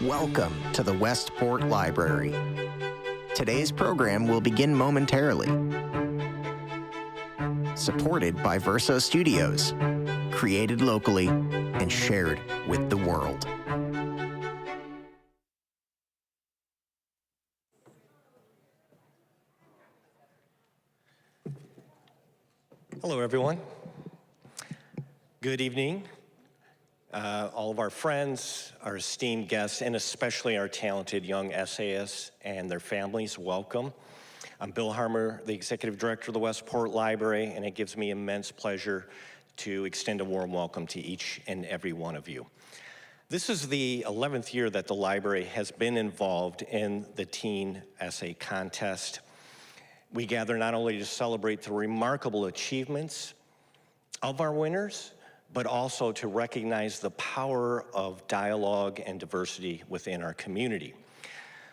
Welcome to the Westport Library. Today's program will begin momentarily. Supported by Verso Studios, created locally and shared with the world. Hello, everyone. Good evening. All of our friends, our esteemed guests, and especially our talented young essayists and their families, welcome. I'm Bill Harmer, the Executive Director of the Westport Library, and it gives me immense pleasure to extend a warm welcome to each and every one of you. This is the 11th year that the library has been involved in the Teen Essay Contest. We gather not only to celebrate the remarkable achievements of our winners, but also to recognize the power of dialogue and diversity within our community.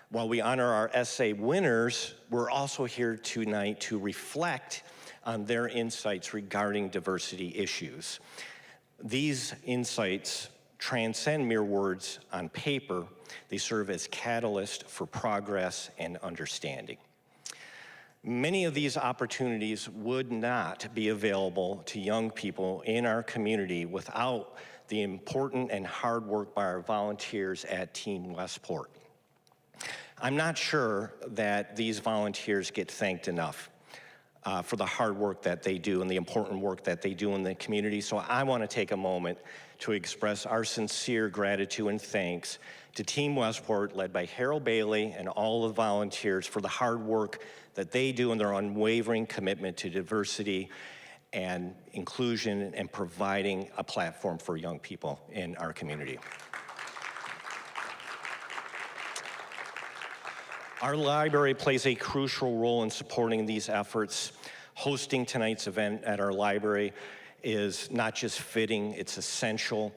While we honor our essay winners, we're also here tonight to reflect on their insights regarding diversity issues. These insights transcend mere words on paper. They serve as catalysts for progress and understanding. Many of these opportunities would not be available to young people in our community without the important and hard work by our volunteers at TEAM Westport. I'm not sure that these volunteers get thanked enough for the hard work that they do and the important work that they do in the community, so I want to take a moment to express our sincere gratitude and thanks to TEAM Westport, led by Harold Bailey and all the volunteers, for the hard work that they do and their unwavering commitment to diversity and inclusion and providing a platform for young people in our community. Our library plays a crucial role in supporting these efforts. Hosting tonight's event at our library is not just fitting, it's essential.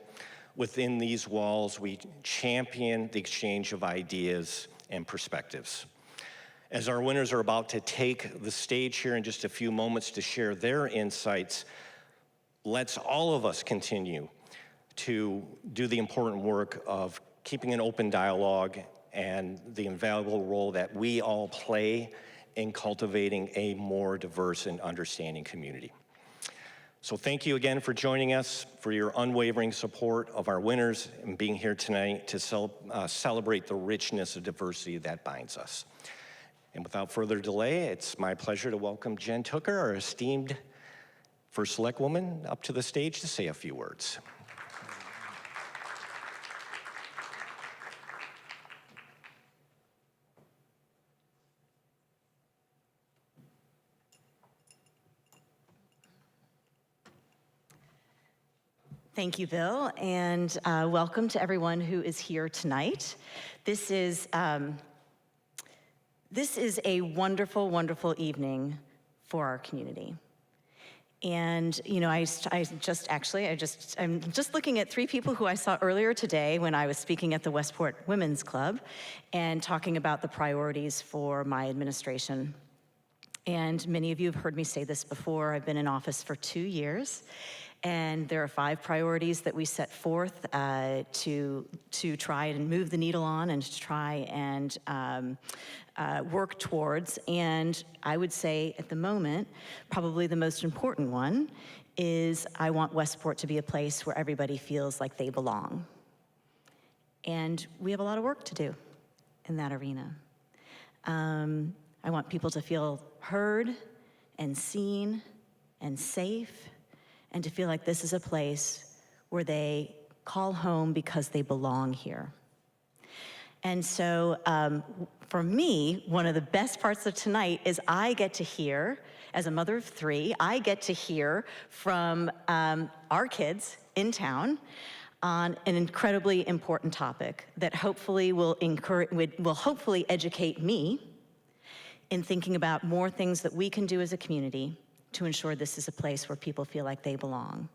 Within these walls, we champion the exchange of ideas and perspectives. As our winners are about to take the stage here in just a few moments to share their insights, let's all of us continue to do the important work of keeping an open dialogue and the invaluable role that we all play in cultivating a more diverse and understanding community. So thank you again for joining us, for your unwavering support of our winners, and being here tonight to celebrate the richness of diversity that binds us. And without further delay, it's my pleasure to welcome Jen Tooker, our esteemed First Select Woman, up to the stage to say a few words. Thank you, Bill, and welcome to everyone who is here tonight. This is a wonderful, wonderful evening for our community. And you know, I'm just looking at three people who I saw earlier today when I was speaking at the Westport Women's Club and talking about the priorities for my administration. And many of you have heard me say this before. I've been in office for 2 years. And there are 5 priorities that we set forth to try and move the needle on and to try and work towards. And I would say at the moment, probably the most important one is I want Westport to be a place where everybody feels like they belong. And we have a lot of work to do in that arena. I want people to feel heard and seen and safe, and to feel like this is a place where they call home because they belong here. And so for me, one of the best parts of tonight is I get to hear, as a mother of 3, I get to hear from our kids in town on an incredibly important topic that hopefully will hopefully educate me in thinking about more things that we can do as a community to ensure this is a place where people feel like they belong.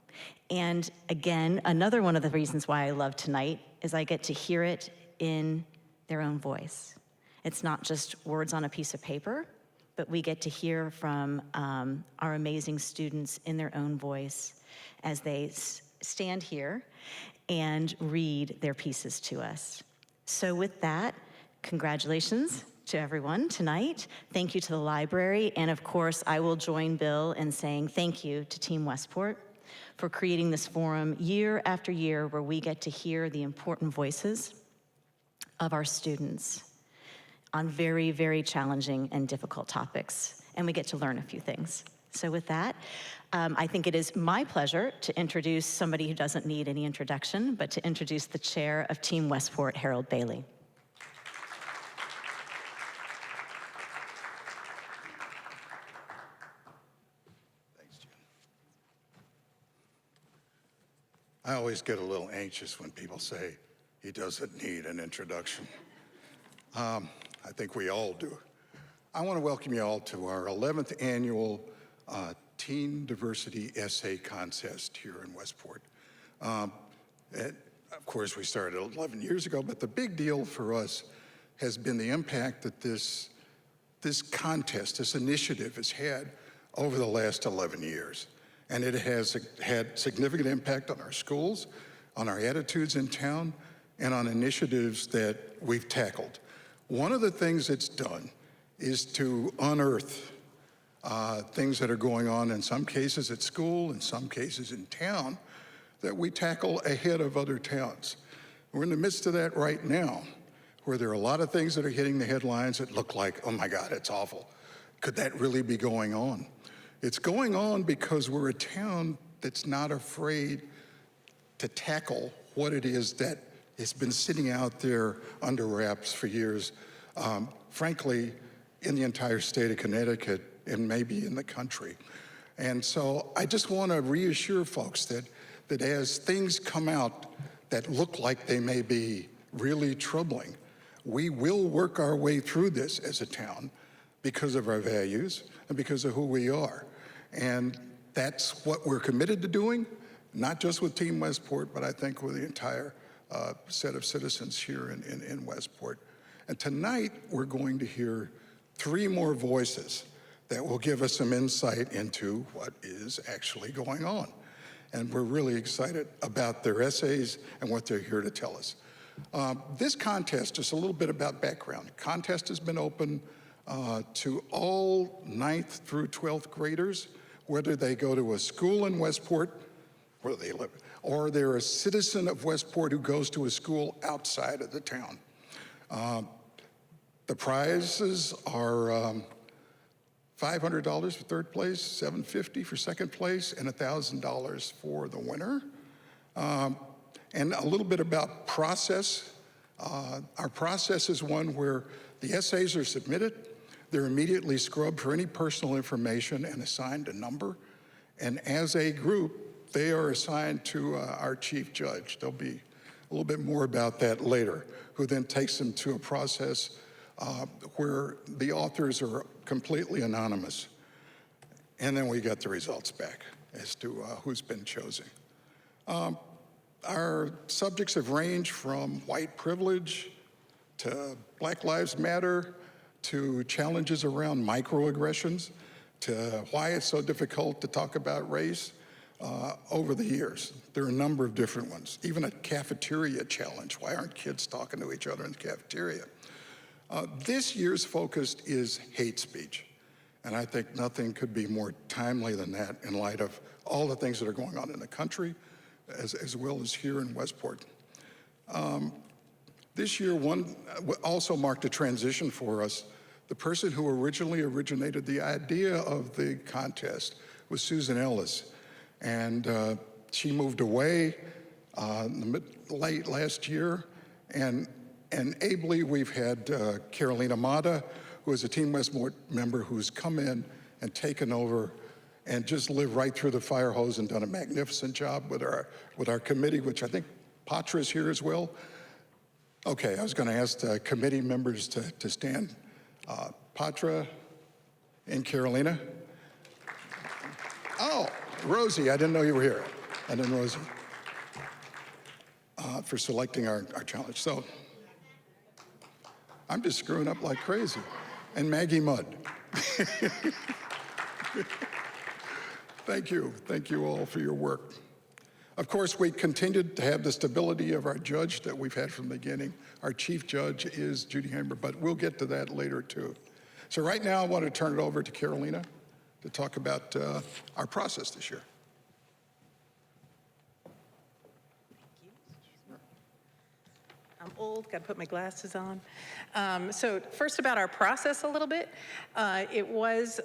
And again, another one of the reasons why I love tonight is I get to hear it in their own voice. It's not just words on a piece of paper, but we get to hear from our amazing students in their own voice as they stand here and read their pieces to us. So with that, congratulations to everyone tonight. Thank you to the library, and of course, I will join Bill in saying thank you to Team Westport for creating this forum year after year where we get to hear the important voices of our students on very, very challenging and difficult topics, and we get to learn a few things. So with that, I think it is my pleasure to introduce somebody who doesn't need any introduction, but to introduce the chair of Team Westport, Harold Bailey. Thanks, Jen. I always get a little anxious when people say he doesn't need an introduction. I think we all do. I want to welcome you all to our 11th annual Teen Diversity Essay Contest here in Westport. Of course, we started 11 years ago, but the big deal for us has been the impact that this contest, this initiative has had over the last 11 years. And it has had significant impact on our schools, on our attitudes in town, and on initiatives that we've tackled. One of the things it's done is to unearth things that are going on in some cases at school, in some cases in town, that we tackle ahead of other towns. We're in the midst of that right now, where there are a lot of things that are hitting the headlines that look like, oh my God, it's awful. Could that really be going on? It's going on because we're a town that's not afraid to tackle what it is that has been sitting out there under wraps for years, frankly, in the entire state of Connecticut and maybe in the country. And so I just want to reassure folks that as things come out that look like they may be really troubling, we will work our way through this as a town because of our values and because of who we are. And that's what we're committed to doing, not just with Team Westport, but I think with the entire set of citizens here in Westport. And tonight, we're going to hear 3 more voices that will give us some insight into what is actually going on. And we're really excited about their essays and what they're here to tell us. This contest, just a little bit about background. The contest has been open to all 9th through 12th graders, whether they go to a school in Westport, where they live, or they're a citizen of Westport who goes to a school outside of the town. The prizes are $500 for third place, $750 for second place, and $1,000 for the winner. And a little bit about process. Our process is one where the essays are submitted, they're immediately scrubbed for any personal information and assigned a number. And as a group, they are assigned to our chief judge. There'll be a little bit more about that later, who then takes them to a process where the authors are completely anonymous. And then we get the results back as to who's been chosen. Our subjects have ranged from white privilege to Black Lives Matter to challenges around microaggressions to why it's so difficult to talk about race over the years. There are a number of different ones, even a cafeteria challenge. Why aren't kids talking to each other in the cafeteria? This year's focus is hate speech. And I think nothing could be more timely than that in light of all the things that are going on in the country, as well as here in Westport. This year also marked a transition for us. The person who originally originated the idea of the contest was Susan Ellis. And she moved away late last year. And ably, we've had Carolina Mata, who is a Team Westport member who's come in and taken over and just lived right through the fire hose and done a magnificent job with our committee, which I think Patra is here as well. Okay, I was going to ask the committee members to stand. Patra and Carolina. Oh, Rosie, I didn't know you were here. And then Rosie, for selecting our challenge. So I'm just screwing up like crazy. And Maggie Mudd. Thank you all for your work. Of course, we continued to have the stability of our judge that we've had from the beginning. Our chief judge is Judy Hamer, but we'll get to that later too. So right now, I want to turn it over to Carolina to talk about our process this year. I'm old, got to put my glasses on. So first about our process a little bit. It was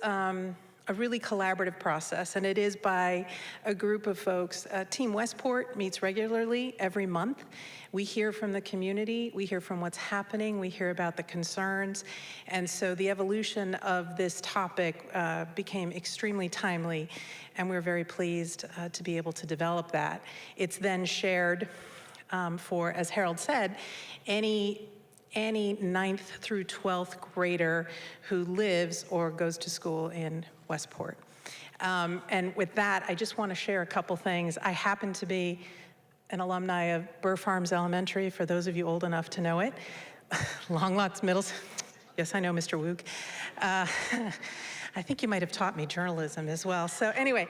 a really collaborative process, and it is by a group of folks. TEAM Westport meets regularly every month. We hear from the community, we hear from what's happening, we hear about the concerns, and so the evolution of this topic became extremely timely, and we're very pleased to be able to develop that. It's then shared for, as Harold said, any 9th through 12th grader who lives or goes to school in Westport. And with that, I just want to share a couple things. I happen to be an alumni of Burr Farms Elementary, for those of you old enough to know it. Long Lots Middle, yes, I know, Mr. Woog. I think you might have taught me journalism as well. So anyway,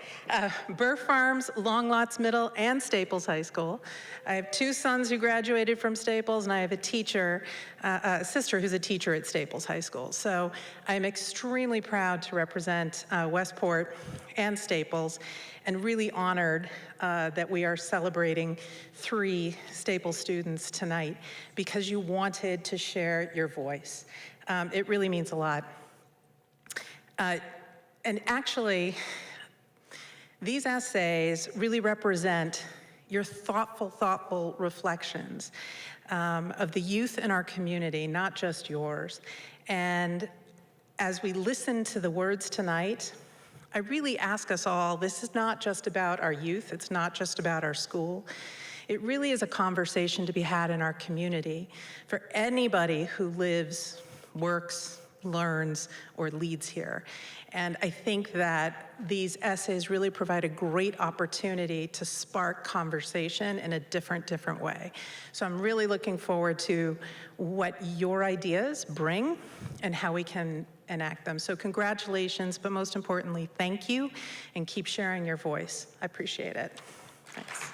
Burr Farms, Long Lots Middle, and Staples High School. I have 2 sons who graduated from Staples, and I have a teacher, a sister who's a teacher at Staples High School. So I'm extremely proud to represent Westport and Staples, and really honored that we are celebrating 3 Staples students tonight because you wanted to share your voice. It really means a lot. And actually, these essays really represent your thoughtful reflections of the youth in our community, not just yours. And as we listen to the words tonight, I really ask us all, this is not just about our youth, it's not just about our school. It really is a conversation to be had in our community for anybody who lives, works, learns, or leads here. And I think that these essays really provide a great opportunity to spark conversation in a different way. So I'm really looking forward to what your ideas bring and how we can enact them. So congratulations, but most importantly, thank you, and keep sharing your voice. I appreciate it. Thanks.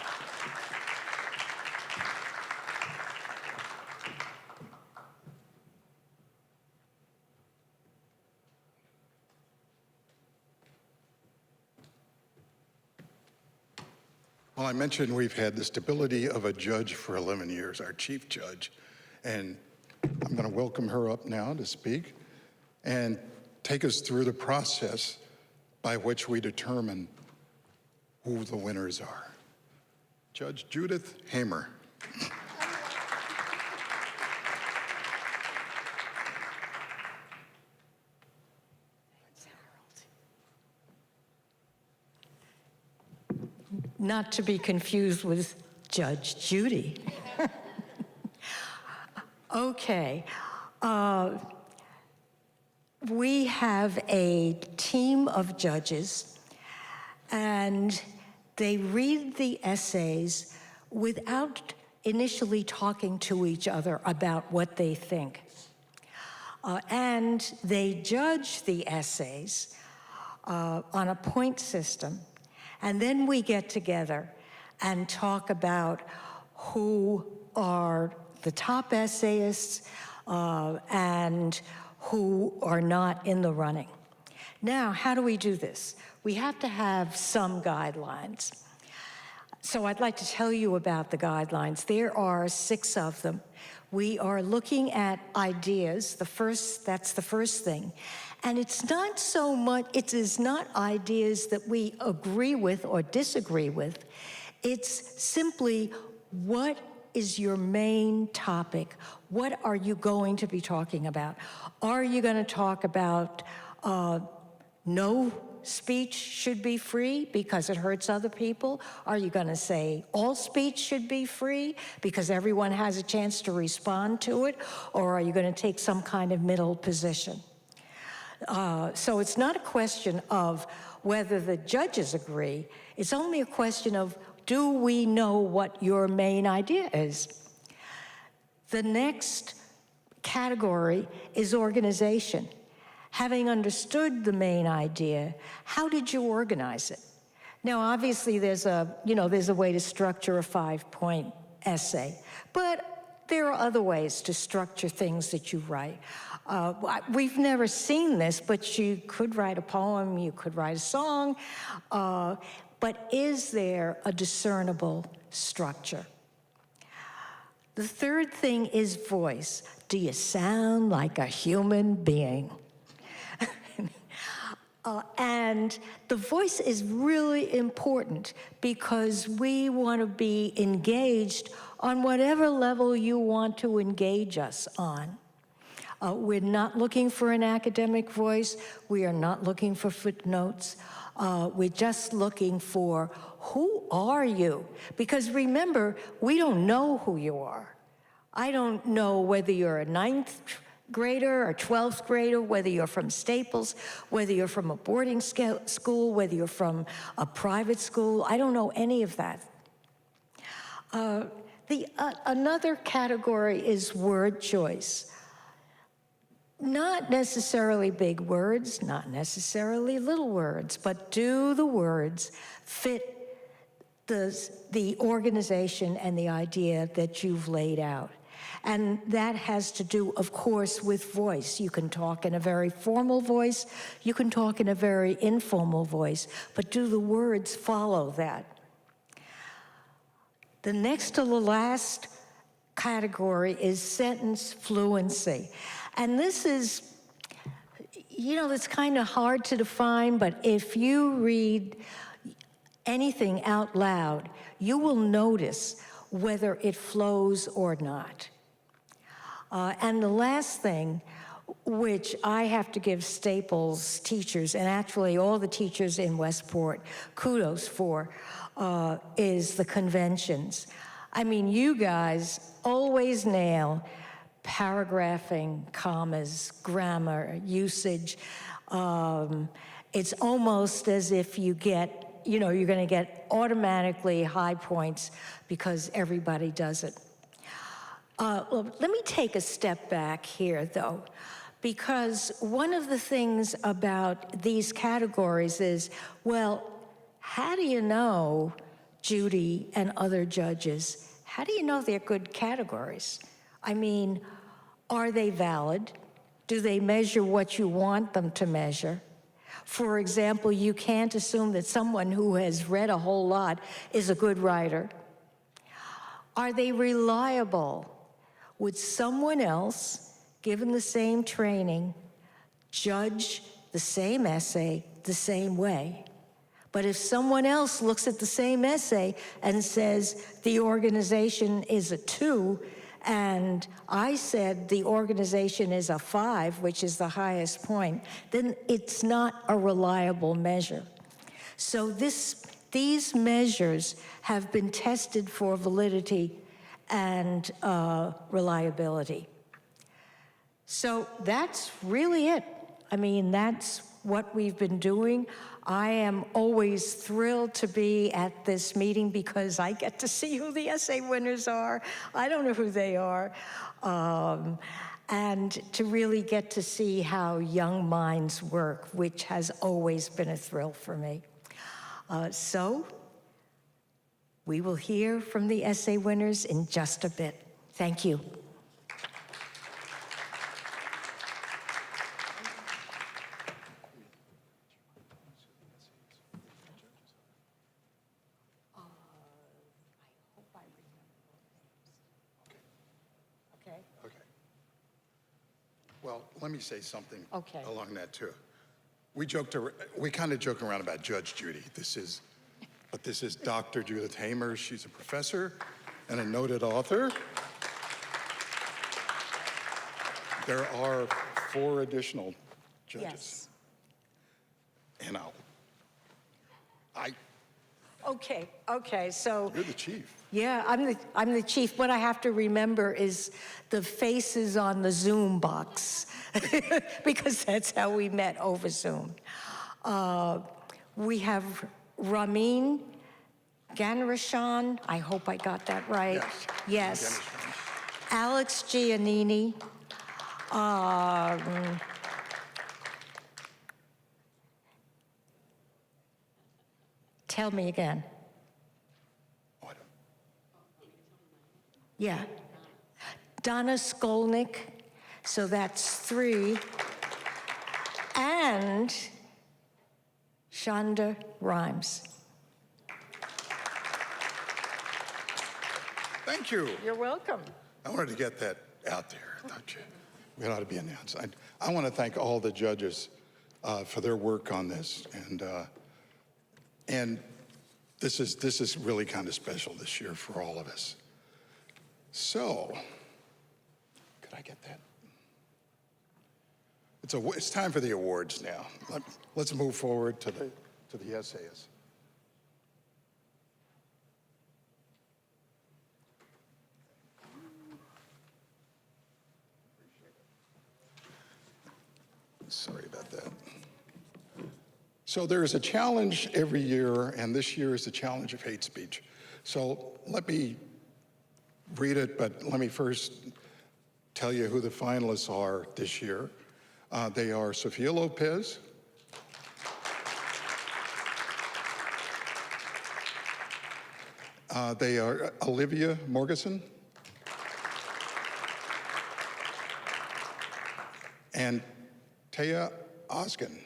Well, I mentioned we've had the stability of a judge for 11 years, our chief judge, and I'm going to welcome her up now to speak and take us through the process by which we determine who the winners are. Judge Judith Hamer. Not to be confused with Judge Judy. Okay. We have a team of judges, and they read the essays without initially talking to each other about what they think. And they judge the essays on a point system. And then we get together and talk about who are the top essayists and who are not in the running. Now, how do we do this? We have to have some guidelines. So I'd like to tell you about the guidelines. There are 6 of them. We are looking at ideas. That's the first thing. And it's not so much, it is not ideas that we agree with or disagree with. It's simply, what is your main topic? What are you going to be talking about? Are you going to talk about no speech should be free because it hurts other people? Are you going to say all speech should be free because everyone has a chance to respond to it? Or are you going to take some kind of middle position? So it's not a question of whether the judges agree. It's only a question of, do we know what your main idea is? The next category is organization. Having understood the main idea, how did you organize it? Now, obviously, there's a way to structure a 5-point essay, but there are other ways to structure things that you write. We've never seen this, but you could write a poem, you could write a song, but is there a discernible structure? The third thing is voice. Do you sound like a human being? And the voice is really important because we want to be engaged on whatever level you want to engage us on. We're not looking for an academic voice. We are not looking for footnotes. We're just looking for, who are you? Because remember, we don't know who you are. I don't know whether you're a 9th grader or 12th grader, whether you're from Staples, whether you're from a boarding school, whether you're from a private school. I don't know any of that. Another category is word choice. Not necessarily big words, not necessarily little words, but do the words fit the organization and the idea that you've laid out? And that has to do, of course, with voice. You can talk in a very formal voice, you can talk in a very informal voice, but do the words follow that? The next to the last category is sentence fluency. And this is, it's kind of hard to define, but if you read anything out loud, you will notice whether it flows or not. And the last thing, which I have to give Staples teachers, and actually all the teachers in Westport, kudos for, is the conventions. I mean, you guys always nail paragraphing, commas, grammar, usage. It's almost as if you get, you're going to get automatically high points because everybody does it. Let me take a step back here, though, because one of the things about these categories is, well, how do you know, Judy and other judges, how do you know they're good categories? I mean, are they valid? Do they measure what you want them to measure? For example, you can't assume that someone who has read a whole lot is a good writer. Are they reliable? Would someone else, given the same training, judge the same essay the same way? But if someone else looks at the same essay and says the organization is a 2, and I said the organization is a 5, which is the highest point, then it's not a reliable measure. So these measures have been tested for validity and reliability. So that's really it. I mean, that's what we've been doing. I am always thrilled to be at this meeting because I get to see who the essay winners are. I don't know who they are. And to really get to see how young minds work, which has always been a thrill for me. So we will hear from the essay winners in just a bit. Thank you. Well, let me say something Okay. along that too. We kind of joke around about Judge Judy. This is Dr. Judith Hamer. She's a professor and a noted author. There are 4 additional judges. Yes. And Okay, so. You're the chief. Yeah, I'm the chief. What I have to remember is the faces on the Zoom box, because that's how we met over Zoom. We have Ramin Ganrashan, I hope I got that right. Yes. Alex Giannini. Tell me again. What? Yeah. Donna Skolnick, so that's 3. And Shonda Rhimes. Thank you. You're welcome. I wanted to get that out there, don't you? It ought to be announced. I want to thank all the judges for their work on this, and this is really kind of special this year for all of us. So, could I get that? It's time for the awards now. Let's move forward to the essayists. Sorry about that. So there is a challenge every year, and this year is the challenge of hate speech. So let me read it, but let me first tell you who the finalists are this year. They are Sophia Lopez, they are Olivia Morgeson, and Taya Oskin.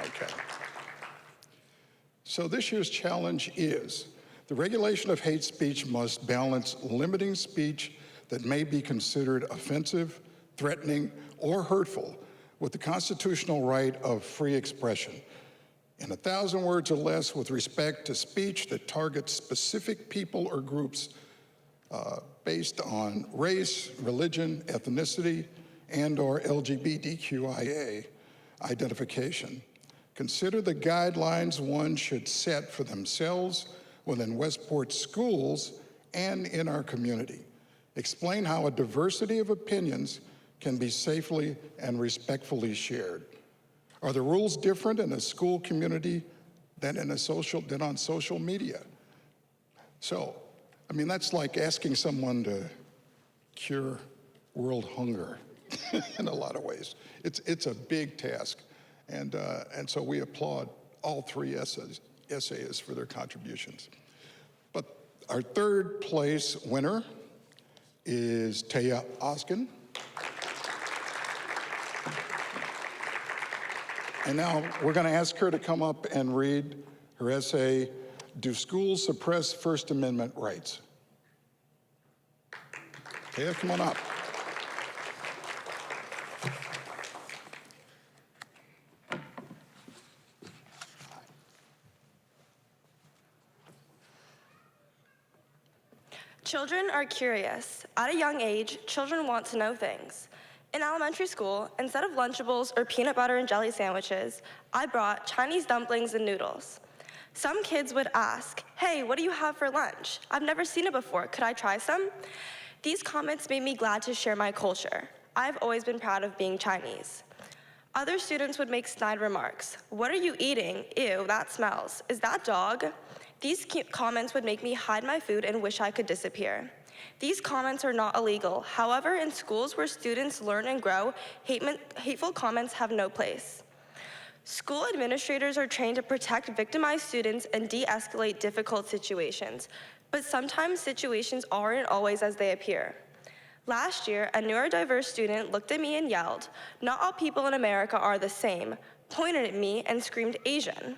Okay. So this year's challenge is the regulation of hate speech must balance limiting speech that may be considered offensive, threatening, or hurtful with the constitutional right of free expression. In 1,000 words or less, with respect to speech that targets specific people or groups based on race, religion, ethnicity, and/or LGBTQIA identification. Consider the guidelines one should set for themselves within Westport schools and in our community. Explain how a diversity of opinions can be safely and respectfully shared. Are the rules different in a school community than on social media? So, I mean, that's like asking someone to cure world hunger in a lot of ways. It's a big task, and so we applaud all 3 essayists for their contributions. But our 3rd place winner is Taya Oskin. And now we're going to ask her to come up and read her essay, Do Schools Suppress First Amendment Rights? Taya, come on up. Children are curious. At a young age, children want to know things. In elementary school, instead of Lunchables or peanut butter and jelly sandwiches, I brought Chinese dumplings and noodles. Some kids would ask, "Hey, what do you have for lunch? I've never seen it before. Could I try some?" These comments made me glad to share my culture. I've always been proud of being Chinese. Other students would make snide remarks. "What are you eating? Ew, that smells. Is that dog?" These comments would make me hide my food and wish I could disappear. These comments are not illegal. However, in schools where students learn and grow, hateful comments have no place. School administrators are trained to protect victimized students and de-escalate difficult situations, but sometimes situations aren't always as they appear. Last year, a neurodiverse student looked at me and yelled, "Not all people in America are the same," pointed at me and screamed Asian.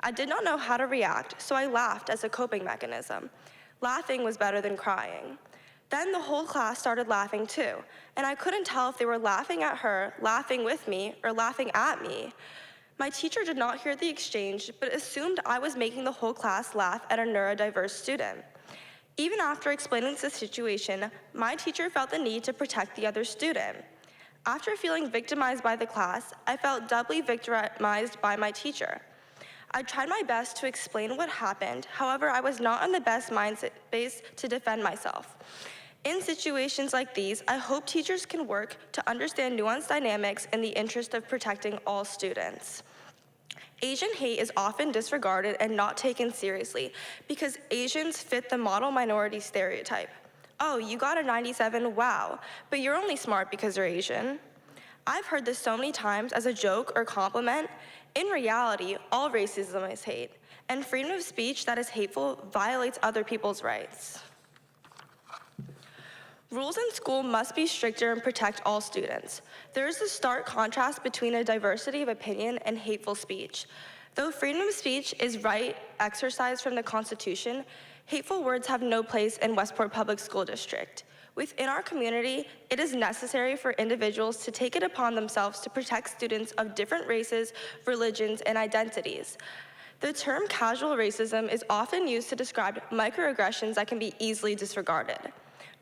I did not know how to react, so I laughed as a coping mechanism. Laughing was better than crying. Then the whole class started laughing too, and I couldn't tell if they were laughing at her, laughing with me, or laughing at me. My teacher did not hear the exchange, but assumed I was making the whole class laugh at a neurodiverse student. Even after explaining the situation, my teacher felt the need to protect the other student. After feeling victimized by the class, I felt doubly victimized by my teacher. I tried my best to explain what happened, however, I was not in the best mindset base to defend myself. In situations like these, I hope teachers can work to understand nuanced dynamics in the interest of protecting all students. Asian hate is often disregarded and not taken seriously because Asians fit the model minority stereotype. "Oh, you got a 97, wow, but you're only smart because you're Asian." I've heard this so many times as a joke or compliment. In reality, all racism is hate, and freedom of speech that is hateful violates other people's rights. Rules in school must be stricter and protect all students. There is a stark contrast between a diversity of opinion and hateful speech. Though freedom of speech is right exercised from the Constitution, hateful words have no place in Westport Public School District. Within our community, it is necessary for individuals to take it upon themselves to protect students of different races, religions, and identities. The term casual racism is often used to describe microaggressions that can be easily disregarded.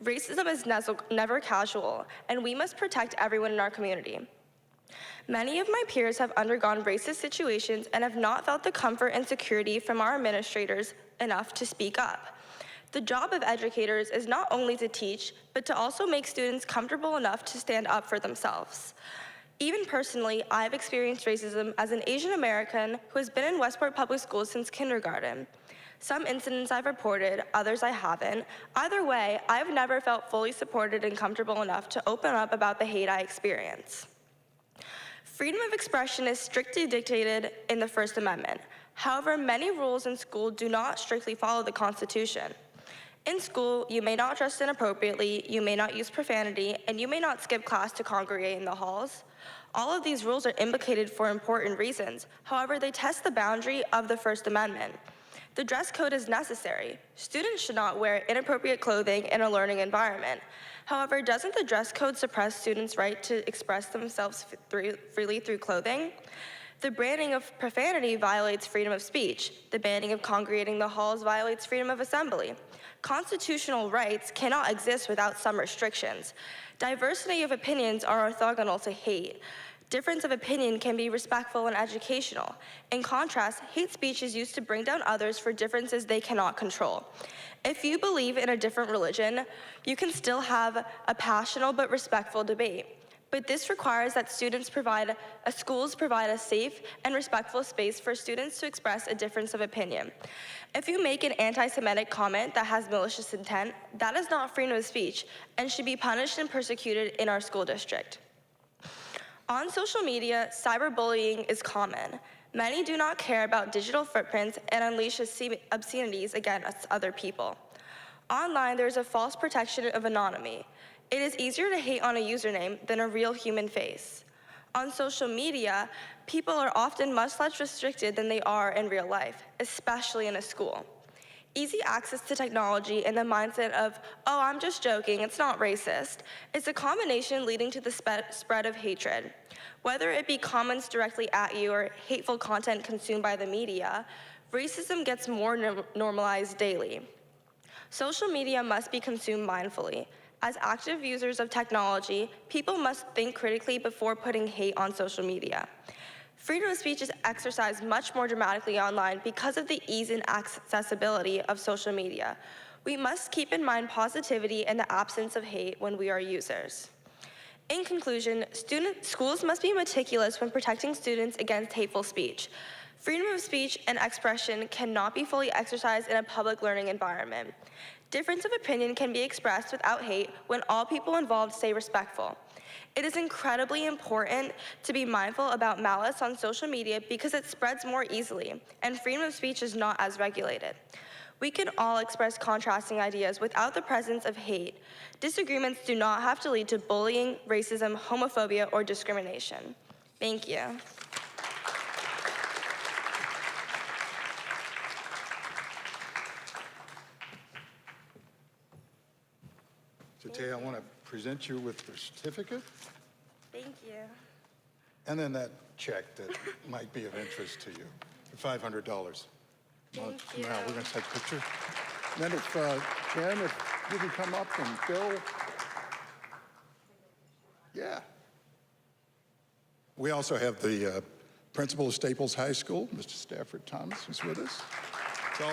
Racism is never casual, and we must protect everyone in our community. Many of my peers have undergone racist situations and have not felt the comfort and security from our administrators enough to speak up. The job of educators is not only to teach, but to also make students comfortable enough to stand up for themselves. Even personally, I have experienced racism as an Asian American who has been in Westport Public Schools since kindergarten. Some incidents I've reported, others I haven't. Either way, I've never felt fully supported and comfortable enough to open up about the hate I experience. Freedom of expression is strictly dictated in the First Amendment. However, many rules in school do not strictly follow the Constitution. In school, you may not dress inappropriately, you may not use profanity, and you may not skip class to congregate in the halls. All of these rules are implicated for important reasons. However, they test the boundary of the First Amendment. The dress code is necessary. Students should not wear inappropriate clothing in a learning environment. However, doesn't the dress code suppress students' right to express themselves freely through clothing? The banning of profanity violates freedom of speech. The banning of congregating in the halls violates freedom of assembly. Constitutional rights cannot exist without some restrictions. Diversity of opinions are orthogonal to hate. Difference of opinion can be respectful and educational. In contrast, hate speech is used to bring down others for differences they cannot control. If you believe in a different religion, you can still have a passionate but respectful debate. But this requires that schools provide a safe and respectful space for students to express a difference of opinion. If you make an anti-Semitic comment that has malicious intent, that is not freedom of speech and should be punished and persecuted in our school district. On social media, cyberbullying is common. Many do not care about digital footprints and unleash obscenities against other people. Online, there is a false protection of anonymity. It is easier to hate on a username than a real human face. On social media, people are often much less restricted than they are in real life, especially in a school. Easy access to technology and the mindset of, oh, I'm just joking, it's not racist, is a combination leading to the spread of hatred. Whether it be comments directly at you or hateful content consumed by the media, racism gets more normalized daily. Social media must be consumed mindfully. As active users of technology, people must think critically before putting hate on social media. Freedom of speech is exercised much more dramatically online because of the ease and accessibility of social media. We must keep in mind positivity and the absence of hate when we are users. In conclusion, schools must be meticulous when protecting students against hateful speech. Freedom of speech and expression cannot be fully exercised in a public learning environment. Difference of opinion can be expressed without hate when all people involved stay respectful. It is incredibly important to be mindful about malice on social media because it spreads more easily, and freedom of speech is not as regulated. We can all express contrasting ideas without the presence of hate. Disagreements do not have to lead to bullying, racism, homophobia, or discrimination. Thank you. So Tay, I want to present you with the certificate Thank you. and then that check that might be of interest to you, for $500. Thank you. Now, we're going to take a picture. Then if, Jen, if you can come up, and Bill. Yeah. We also have the principal of Staples High School, Mr. Stafford Thomas, who's with us. So,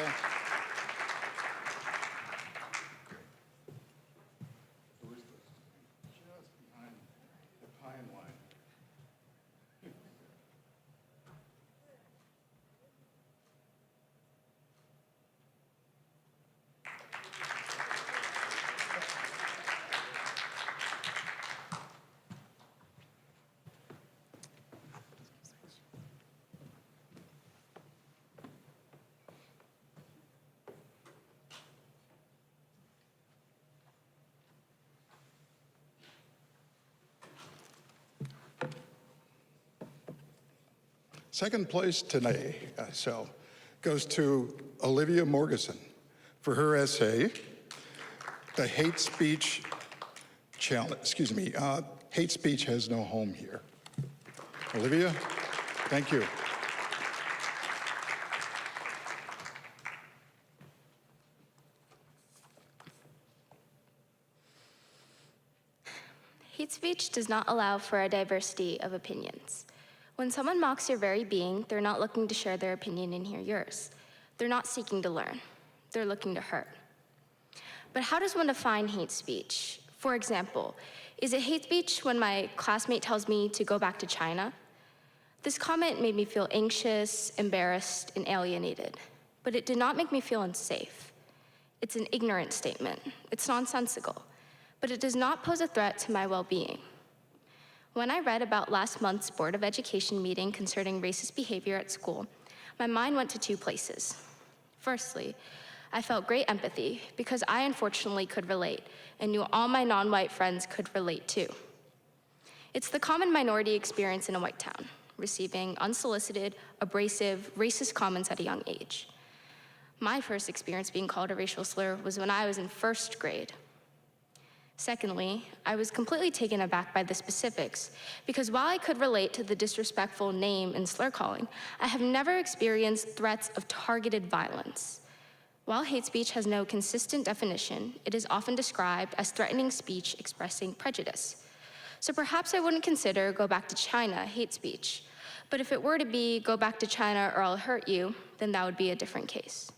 just behind the pine line. Second place today goes to Olivia Morgeson for her essay, The Hate Speech Challenge, Hate Speech Has No Home Here. Olivia, thank you. Hate speech does not allow for a diversity of opinions. When someone mocks your very being, they're not looking to share their opinion and hear yours. They're not seeking to learn. They're looking to hurt. But how does one define hate speech? For example, is it hate speech when my classmate tells me to go back to China? This comment made me feel anxious, embarrassed, and alienated, but it did not make me feel unsafe. It's an ignorant statement. It's nonsensical, but it does not pose a threat to my well-being. When I read about last month's Board of Education meeting concerning racist behavior at school, my mind went to two places. Firstly, I felt great empathy because I unfortunately could relate and knew all my non-white friends could relate too. It's the common minority experience in a white town, receiving unsolicited, abrasive, racist comments at a young age. My first experience being called a racial slur was when I was in first grade. Secondly, I was completely taken aback by the specifics because while I could relate to the disrespectful name and slur calling, I have never experienced threats of targeted violence. While hate speech has no consistent definition, it is often described as threatening speech expressing prejudice. So perhaps I wouldn't consider go back to China hate speech, but if it were to be go back to China or I'll hurt you, then that would be a different case.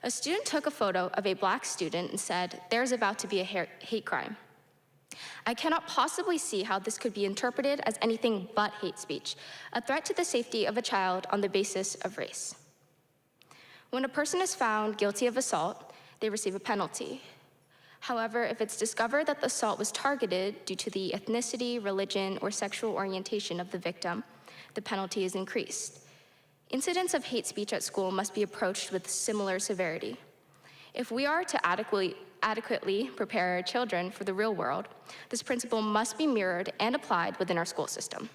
A student took a photo of a Black student and said, "There's about to be a hate crime." I cannot possibly see how this could be interpreted as anything but hate speech, a threat to the safety of a child on the basis of race. When a person is found guilty of assault, they receive a penalty. However, if it's discovered that the assault was targeted due to the ethnicity, religion, or sexual orientation of the victim, the penalty is increased. Incidents of hate speech at school must be approached with similar severity. If we are to adequately prepare our children for the real world, this principle must be mirrored and applied within our school system.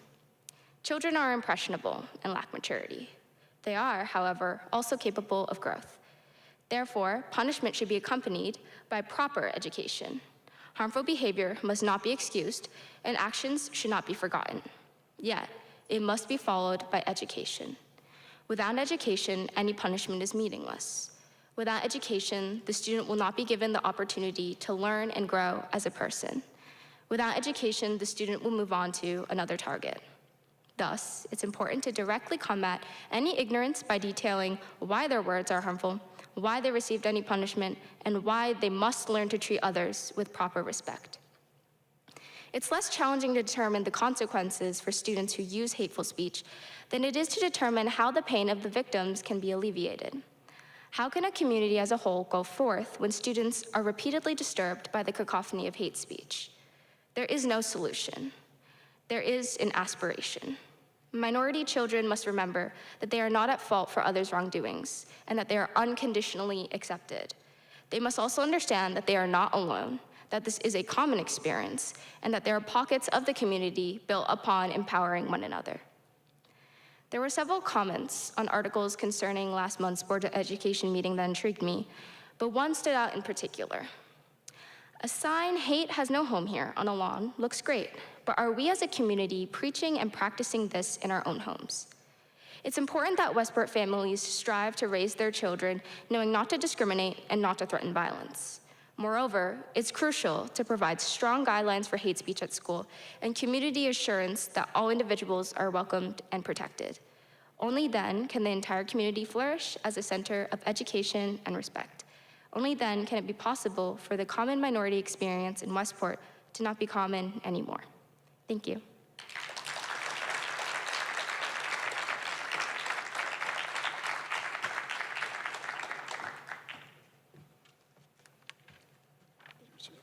Children are impressionable and lack maturity. They are, however, also capable of growth. Therefore, punishment should be accompanied by proper education. Harmful behavior must not be excused, and actions should not be forgotten. Yet, it must be followed by education. Without education, any punishment is meaningless. Without education, the student will not be given the opportunity to learn and grow as a person. Without education, the student will move on to another target. Thus, it's important to directly combat any ignorance by detailing why their words are harmful, why they received any punishment, and why they must learn to treat others with proper respect. It's less challenging to determine the consequences for students who use hateful speech than it is to determine how the pain of the victims can be alleviated. How can a community as a whole go forth when students are repeatedly disturbed by the cacophony of hate speech? There is no solution. There is an aspiration. Minority children must remember that they are not at fault for others' wrongdoings and that they are unconditionally accepted. They must also understand that they are not alone, that this is a common experience, and that there are pockets of the community built upon empowering one another. There were several comments on articles concerning last month's Board of Education meeting that intrigued me, but one stood out in particular. A sign, "Hate has no home here," on a lawn looks great, but are we as a community preaching and practicing this in our own homes? It's important that Westport families strive to raise their children knowing not to discriminate and not to threaten violence. Moreover, it's crucial to provide strong guidelines for hate speech at school and community assurance that all individuals are welcomed and protected. Only then can the entire community flourish as a center of education and respect. Only then can it be possible for the common minority experience in Westport to not be common anymore. Thank you.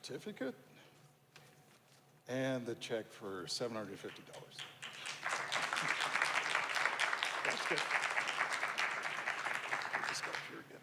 Certificate and the check for $750. That's good. This guy here again.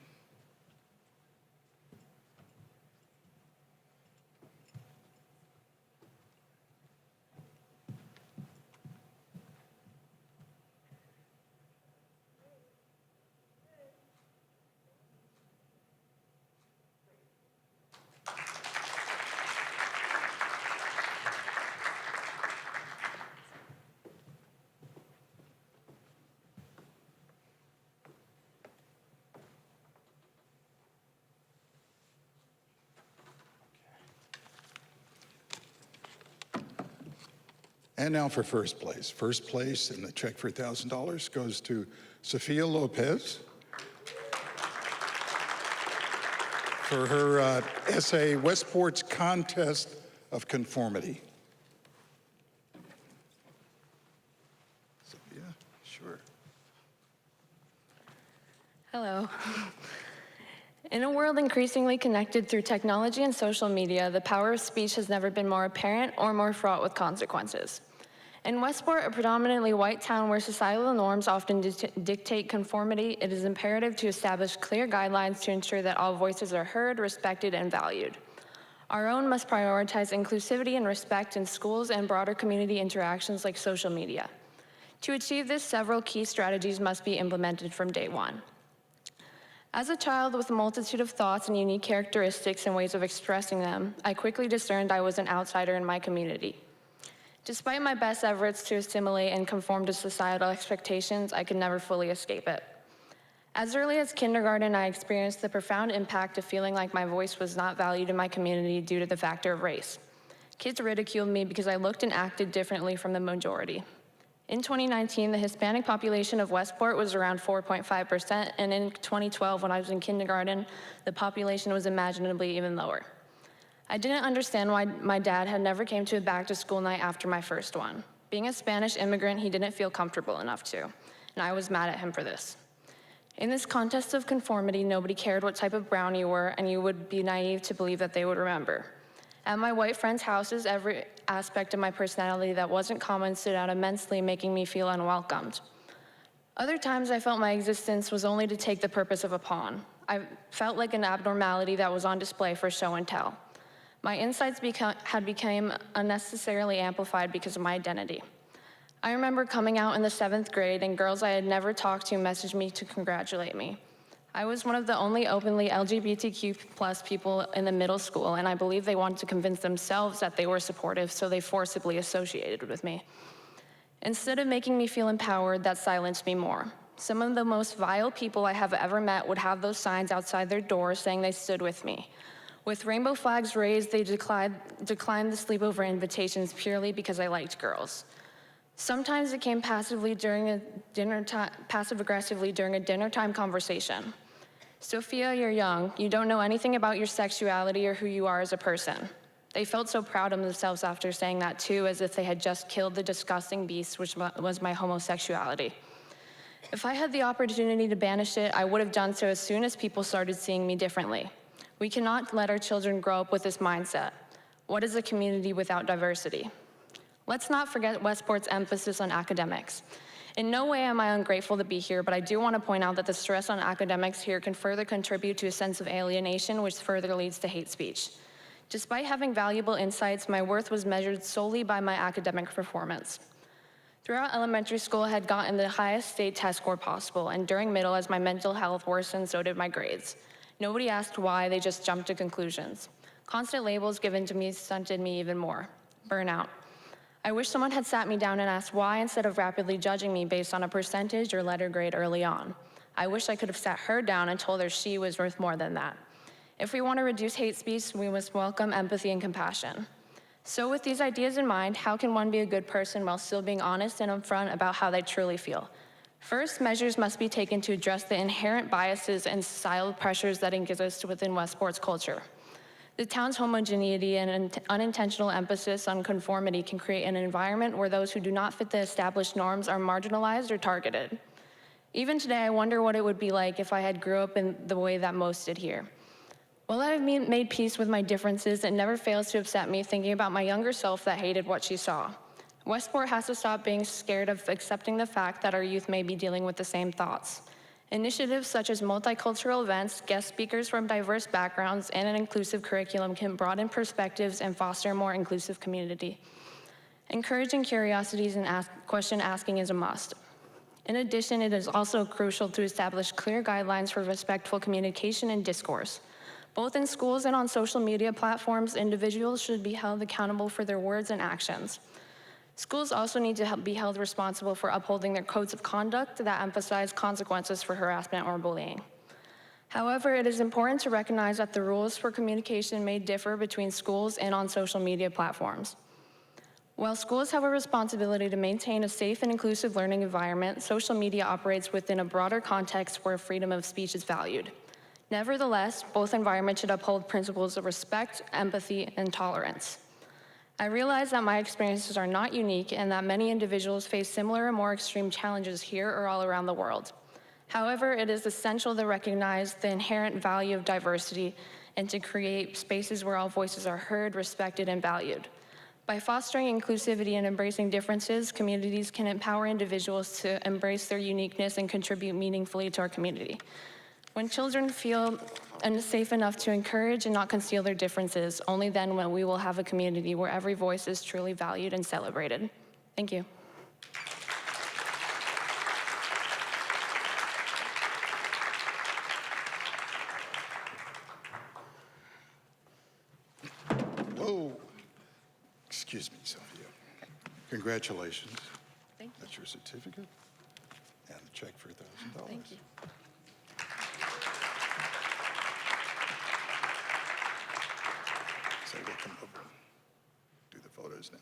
And now for first place. First place and the check for $1,000 goes to Sophia Lopez for her essay, Westport's Contest of Conformity. Sophia, sure. Hello. In a world increasingly connected through technology and social media, the power of speech has never been more apparent or more fraught with consequences. In Westport, a predominantly white town where societal norms often dictate conformity, it is imperative to establish clear guidelines to ensure that all voices are heard, respected, and valued. Our own must prioritize inclusivity and respect in schools and broader community interactions like social media. To achieve this, several key strategies must be implemented from day one. As a child with a multitude of thoughts and unique characteristics and ways of expressing them, I quickly discerned I was an outsider in my community. Despite my best efforts to assimilate and conform to societal expectations, I could never fully escape it. As early as kindergarten, I experienced the profound impact of feeling like my voice was not valued in my community due to the factor of race. Kids ridiculed me because I looked and acted differently from the majority. In 2019, the Hispanic population of Westport was around 4.5%, and in 2012, when I was in kindergarten, the population was imaginably even lower. I didn't understand why my dad had never came to a back-to-school night after my first one. Being a Spanish immigrant, he didn't feel comfortable enough to, and I was mad at him for this. In this contest of conformity, nobody cared what type of brown you were, and you would be naive to believe that they would remember. At my white friends' houses, every aspect of my personality that wasn't common stood out immensely, making me feel unwelcomed. Other times, I felt my existence was only to take the purpose of a pawn. I felt like an abnormality that was on display for show and tell. My insights had become unnecessarily amplified because of my identity. I remember coming out in the 7th grade, and girls I had never talked to messaged me to congratulate me. I was one of the only openly LGBTQ+ people in the middle school, and I believe they wanted to convince themselves that they were supportive, so they forcibly associated with me. Instead of making me feel empowered, that silenced me more. Some of the most vile people I have ever met would have those signs outside their doors saying they stood with me. With rainbow flags raised, they declined the sleepover invitations purely because I liked girls. Sometimes it came passive-aggressively during a dinner time conversation. Sophia, you're young. You don't know anything about your sexuality or who you are as a person. They felt so proud of themselves after saying that too, as if they had just killed the disgusting beast which was my homosexuality. If I had the opportunity to banish it, I would have done so as soon as people started seeing me differently. We cannot let our children grow up with this mindset. What is a community without diversity? Let's not forget Westport's emphasis on academics. In no way am I ungrateful to be here, but I do want to point out that the stress on academics here can further contribute to a sense of alienation, which further leads to hate speech. Despite having valuable insights, my worth was measured solely by my academic performance. Throughout elementary school, I had gotten the highest state test score possible, and during middle, as my mental health worsened, so did my grades. Nobody asked why, they just jumped to conclusions. Constant labels given to me stunted me even more. Burnout. I wish someone had sat me down and asked why instead of rapidly judging me based on a percentage or letter grade early on. I wish I could have sat her down and told her she was worth more than that. If we want to reduce hate speech, we must welcome empathy and compassion. So with these ideas in mind, how can one be a good person while still being honest and upfront about how they truly feel? First, measures must be taken to address the inherent biases and societal pressures that exist within Westport's culture. The town's homogeneity and unintentional emphasis on conformity can create an environment where those who do not fit the established norms are marginalized or targeted. Even today, I wonder what it would be like if I had grew up in the way that most did here. While I have made peace with my differences, it never fails to upset me thinking about my younger self that hated what she saw. Westport has to stop being scared of accepting the fact that our youth may be dealing with the same thoughts. Initiatives such as multicultural events, guest speakers from diverse backgrounds, and an inclusive curriculum can broaden perspectives and foster a more inclusive community. Encouraging curiosities and question asking is a must. In addition, it is also crucial to establish clear guidelines for respectful communication and discourse. Both in schools and on social media platforms, individuals should be held accountable for their words and actions. Schools also need to be held responsible for upholding their codes of conduct that emphasize consequences for harassment or bullying. However, it is important to recognize that the rules for communication may differ between schools and on social media platforms. While schools have a responsibility to maintain a safe and inclusive learning environment, social media operates within a broader context where freedom of speech is valued. Nevertheless, both environments should uphold principles of respect, empathy, and tolerance. I realize that my experiences are not unique and that many individuals face similar or more extreme challenges here or all around the world. However, it is essential to recognize the inherent value of diversity and to create spaces where all voices are heard, respected, and valued. By fostering inclusivity and embracing differences, communities can empower individuals to embrace their uniqueness and contribute meaningfully to our community. When children feel safe enough to encourage and not conceal their differences, only then will we have a community where every voice is truly valued and celebrated. Thank you. Whoa. Excuse me, Sophia. Congratulations. Thank you. That's your certificate and a check for $1,000. Thank you. So we'll come over and do the photos now.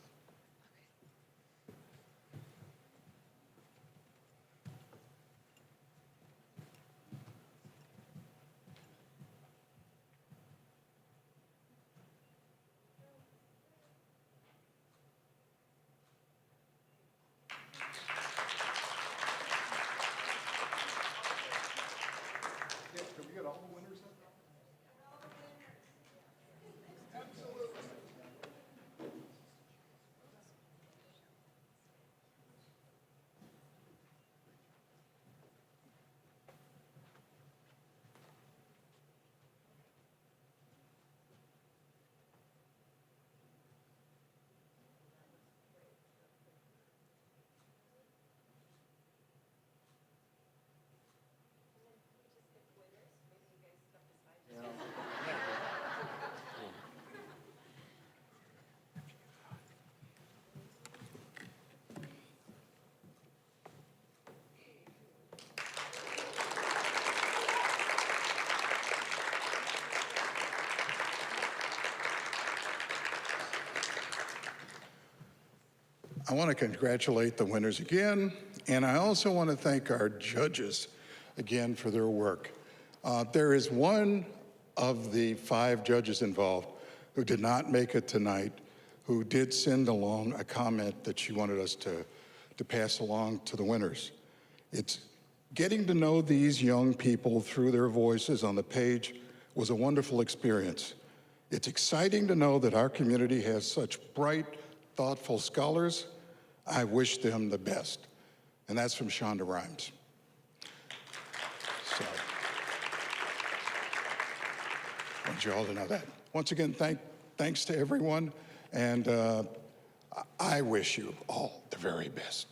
Can we get all the winners up? Absolutely. I want to congratulate the winners again, and I also want to thank our judges again for their work. There is one of the 5 judges involved who did not make it tonight, who did send along a comment that she wanted us to pass along to the winners. It's getting to know these young people through their voices on the page was a wonderful experience. It's exciting to know that our community has such bright, thoughtful scholars. I wish them the best. And that's from Shonda Rhimes. So, I want you all to know that. Once again, thanks to everyone, and I wish you all the very best.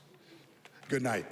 Good night.